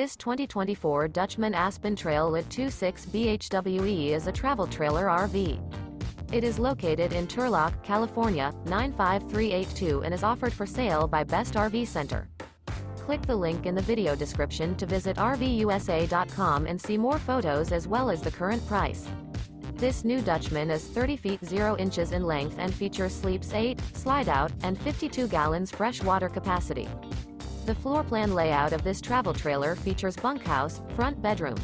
This 2024 Dutchmen Aspen Trail Lit 26 BHWE is a travel trailer RV. It is located in Turlock, California, 95382 and is offered for sale by Best RV Center. Click the link in the video description to visit RVUSA.com and see more photos as well as the current price. This new Dutchmen is 30 feet 0 inches in length and features sleeps 8, Slideout, and 52 gallons fresh water capacity. The floor plan layout of this travel trailer features bunkhouse, front bedroom.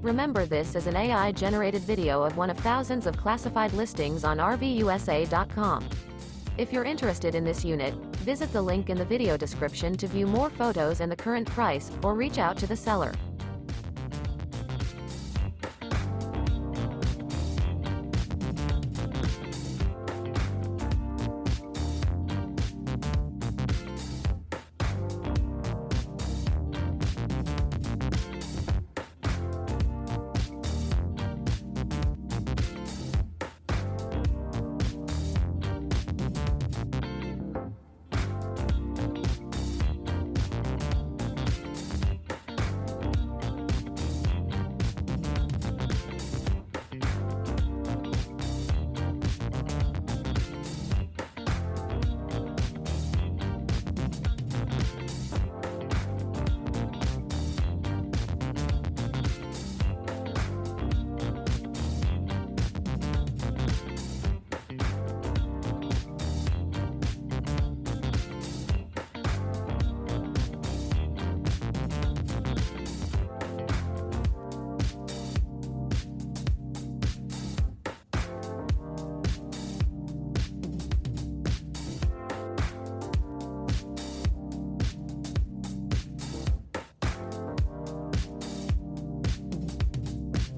Remember, this is an AI-generated video of one of thousands of classified listings on RVUSA.com. If you're interested in this unit, visit the link in the video description to view more photos and the current price, or reach out to the seller.